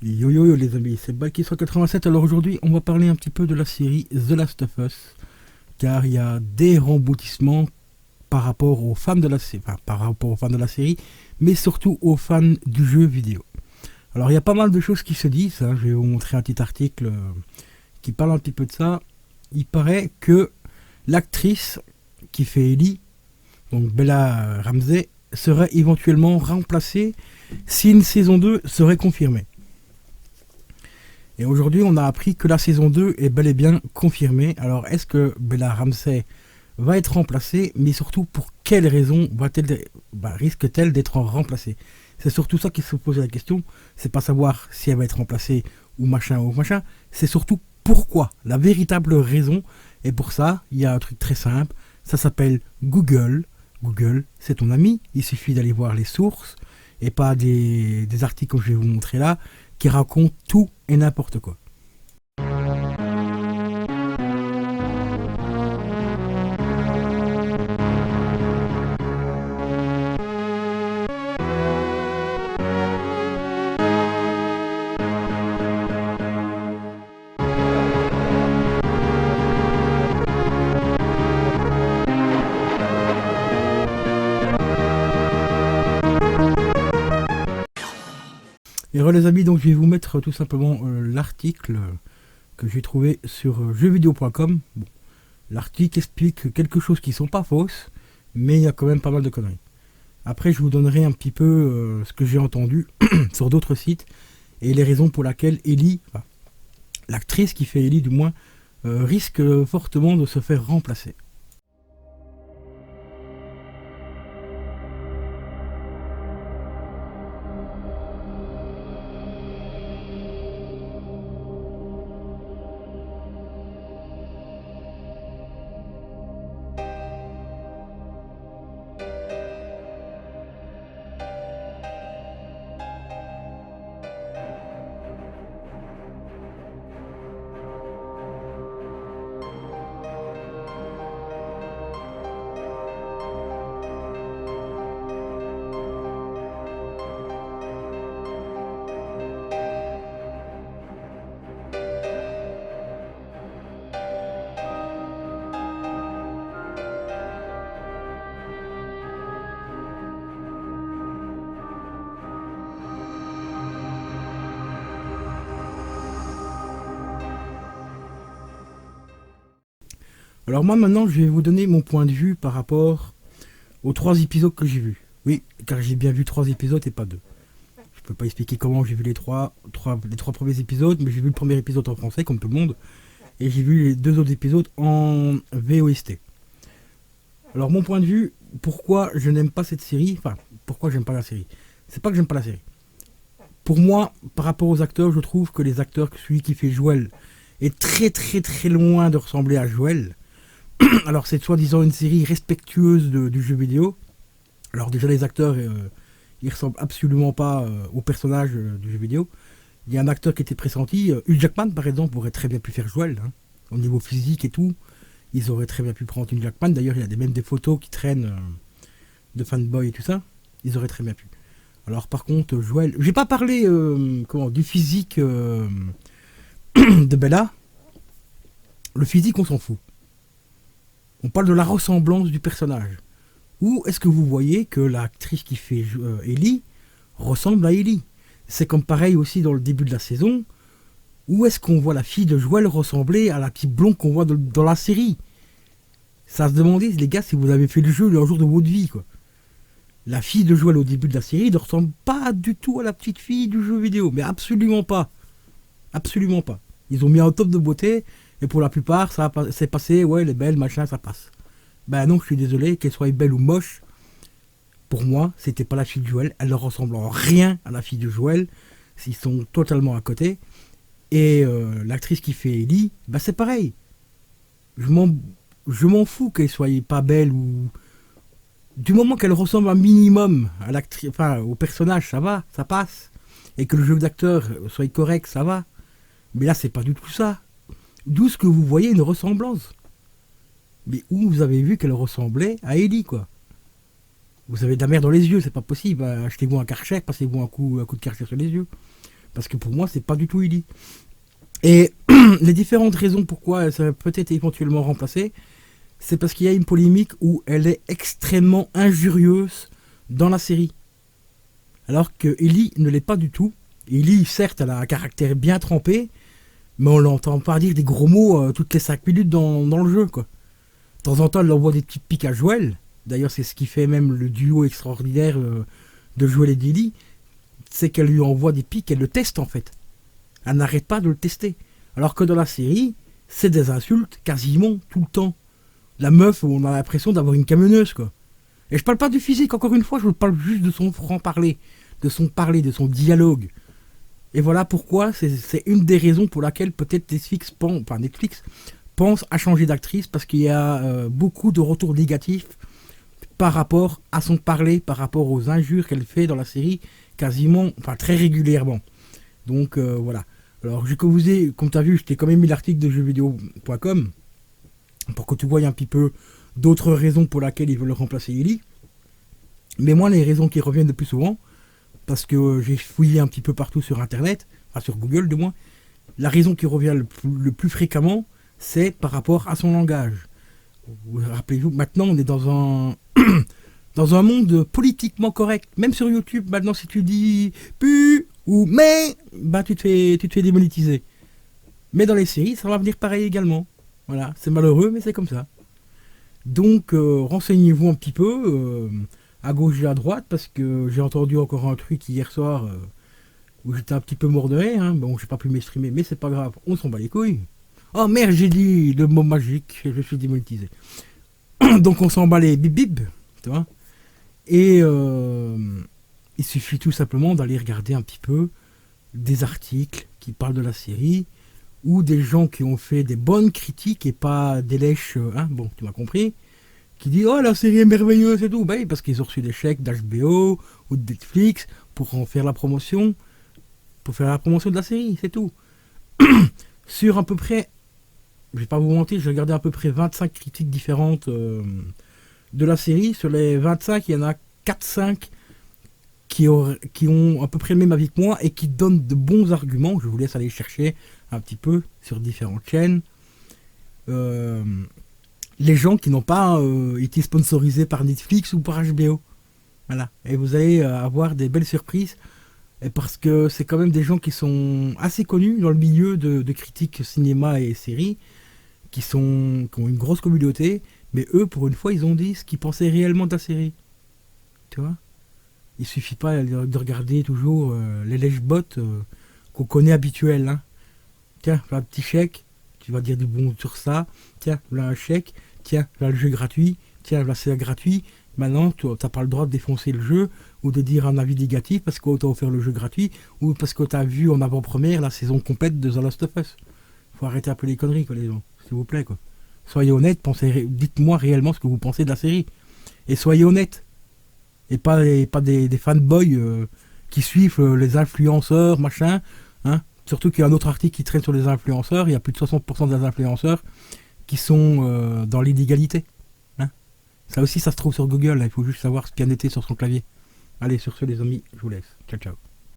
Yo yo yo les amis, c'est Balkis 187. Alors aujourd'hui, on va parler un petit peu de la série The Last of Us, car il y a des remboutissements par rapport aux fans de la série, enfin, par rapport aux fans de la série, mais surtout aux fans du jeu vidéo. Alors il y a pas mal de choses qui se disent, hein. Je vais vous montrer un petit article qui parle un petit peu de ça. Il paraît que l'actrice qui fait Ellie, donc Bella Ramsey, serait éventuellement remplacée si une saison 2 serait confirmée. Et aujourd'hui, on a appris que la saison 2 est bel et bien confirmée. Alors, est-ce que Bella Ramsey va être remplacée, mais surtout, pour quelles raisons risque-t-elle d'être remplacée? C'est surtout ça qui se pose la question. C'est pas savoir si elle va être remplacée ou machin. C'est surtout pourquoi, la véritable raison. Et pour ça, il y a un truc très simple. Ça s'appelle Google. Google, c'est ton ami. Il suffit d'aller voir les sources et pas des articles que je vais vous montrer là qui racontent tout et n'importe quoi. Et voilà les amis, donc je vais vous mettre tout simplement l'article que j'ai trouvé sur jeuxvideo.com. Bon, l'article explique quelque chose qui ne sont pas fausses, mais il y a quand même pas mal de conneries. Après, je vous donnerai un petit peu ce que j'ai entendu sur d'autres sites et les raisons pour lesquelles Ellie, enfin, l'actrice qui fait Ellie du moins, risque fortement de se faire remplacer. Alors moi maintenant je vais vous donner mon point de vue par rapport aux 3 épisodes que j'ai vus. Oui, car j'ai bien vu 3 épisodes et pas 2. Je peux pas expliquer comment j'ai vu les trois premiers épisodes, mais j'ai vu le premier épisode en français comme tout le monde, et j'ai vu les 2 autres épisodes en VOST. Alors mon point de vue, pourquoi je n'aime pas cette série, enfin pourquoi j'aime pas la série. C'est pas que j'aime pas la série. Pour moi, par rapport aux acteurs, je trouve que les acteurs, celui qui fait Joël, est très très très loin de ressembler à Joël. Alors c'est soi-disant une série respectueuse du jeu vidéo. Alors déjà les acteurs, ils ressemblent absolument pas aux personnages du jeu vidéo. Il y a un acteur qui était pressenti, Hugh Jackman par exemple aurait très bien pu faire Joel, hein. Au niveau physique et tout, ils auraient très bien pu prendre Hugh Jackman. D'ailleurs il y a même des photos qui traînent de fanboy et tout ça. Ils auraient très bien pu. Alors par contre Joel, j'ai pas parlé du physique de Bella. Le physique on s'en fout. On parle de la ressemblance du personnage. Ou est-ce que vous voyez que l'actrice qui fait Ellie ressemble à Ellie? C'est comme pareil aussi dans le début de la saison. Où est-ce qu'on voit la fille de Joël ressembler à la petite blonde qu'on voit dans la série? Ça se demandait, les gars, si vous avez fait le jeu un jour de votre vie, quoi. La fille de Joël au début de la série ne ressemble pas du tout à la petite fille du jeu vidéo. Mais absolument pas. Absolument pas. Ils ont mis un top de beauté. Et pour la plupart, c'est passé, ouais, elle est belle, machin, ça passe. Ben non, je suis désolé, qu'elle soit belle ou moche, pour moi, c'était pas la fille de Joël. Elle ne ressemble en rien à la fille de Joël. Ils sont totalement à côté. Et l'actrice qui fait Ellie, ben c'est pareil. Je m'en fous qu'elle soit pas belle ou... Du moment qu'elle ressemble un minimum à l'actrice, enfin, au personnage, ça va, ça passe. Et que le jeu d'acteur soit correct, ça va. Mais là, c'est pas du tout ça. D'où ce que vous voyez une ressemblance. Mais où vous avez vu qu'elle ressemblait à Ellie, quoi. Vous avez de la mer dans les yeux, c'est pas possible. Achetez-vous un Karcher, passez-vous un coup de Karcher sur les yeux. Parce que pour moi, c'est pas du tout Ellie. Et les différentes raisons pourquoi ça peut être éventuellement remplacé, c'est parce qu'il y a une polémique où elle est extrêmement injurieuse dans la série. Alors que Ellie ne l'est pas du tout. Ellie, certes, elle a un caractère bien trempé, mais on l'entend pas dire des gros mots toutes les 5 minutes dans le jeu, quoi. De temps en temps, elle envoie des petites piques à Joël. D'ailleurs, c'est ce qui fait même le duo extraordinaire de Joël et d'Ellie. C'est qu'elle lui envoie des piques, elle le teste en fait. Elle n'arrête pas de le tester. Alors que dans la série, c'est des insultes quasiment tout le temps. La meuf, on a l'impression d'avoir une camionneuse, quoi. Et je parle pas du physique, encore une fois, je parle juste de son franc-parler, de son dialogue. Et voilà pourquoi c'est une des raisons pour laquelle peut-être Netflix pense à changer d'actrice, parce qu'il y a beaucoup de retours négatifs par rapport à son parler, par rapport aux injures qu'elle fait dans la série, quasiment, enfin très régulièrement. Donc voilà. Alors comme tu as vu, je t'ai quand même mis l'article de jeuxvideo.com pour que tu voyes un petit peu d'autres raisons pour lesquelles ils veulent remplacer Ellie. Mais moi, les raisons qui reviennent le plus souvent, parce que j'ai fouillé un petit peu partout sur Internet, enfin sur Google du moins, la raison qui revient le plus fréquemment, c'est par rapport à son langage. Rappelez-vous, maintenant on est dans un dans un monde politiquement correct. Même sur YouTube, maintenant si tu dis pu ou mais, bah tu te fais démonétiser. Mais dans les séries, ça va venir pareil également. Voilà, c'est malheureux, mais c'est comme ça. Donc renseignez-vous un petit peu à gauche et à droite, parce que j'ai entendu encore un truc hier soir où j'étais un petit peu mort de rire. Hein. Bon, j'ai pas pu m'exprimer, mais c'est pas grave, on s'en bat les couilles. Oh merde, j'ai dit le mot magique, je suis démonétisé. Donc on s'en bat les bip bip, tu vois. Et il suffit tout simplement d'aller regarder un petit peu des articles qui parlent de la série, ou des gens qui ont fait des bonnes critiques et pas des lèches, hein, bon, tu m'as compris, qui disent oh la série est merveilleuse et tout, ben, parce qu'ils ont reçu des chèques d'HBO ou de Netflix pour en faire la promotion, de la série, c'est tout. Sur à peu près, je vais pas vous mentir, j'ai regardé à peu près 25 critiques différentes de la série. Sur les 25, il y en a 4-5 qui ont à peu près le même avis que moi et qui donnent de bons arguments. Je vous laisse aller chercher un petit peu sur différentes chaînes. Les gens qui n'ont pas été sponsorisés par Netflix ou par HBO. Voilà. Et vous allez avoir des belles surprises. Et parce que c'est quand même des gens qui sont assez connus dans le milieu de critiques cinéma et séries, qui ont une grosse communauté, mais eux, pour une fois, ils ont dit ce qu'ils pensaient réellement de la série. Tu vois ? Il suffit pas de regarder toujours les lèche-bots qu'on connaît habituels. Hein. Tiens, voilà un petit chèque, tu vas dire du bon sur ça. Tiens, voilà un chèque. Tiens, voilà le jeu gratuit. Tiens, voilà c'est gratuit. Maintenant, tu n'as pas le droit de défoncer le jeu ou de dire un avis négatif parce qu'on t'a offert le jeu gratuit ou parce que tu as vu en avant-première la saison complète de The Last of Us. Faut arrêter un peu les conneries, quoi, les gens. S'il vous plaît, quoi. Soyez honnêtes, dites-moi réellement ce que vous pensez de la série. Et soyez honnêtes. Et pas des fanboys qui suivent les influenceurs, machin. Hein. Surtout qu'il y a un autre article qui traîne sur les influenceurs. Il y a plus de 60% des influenceurs qui sont dans l'illégalité. Hein. Ça aussi, ça se trouve sur Google. Là. Il faut juste savoir ce qu'il y a noté sur son clavier. Allez, sur ce, les amis, je vous laisse. Ciao, ciao.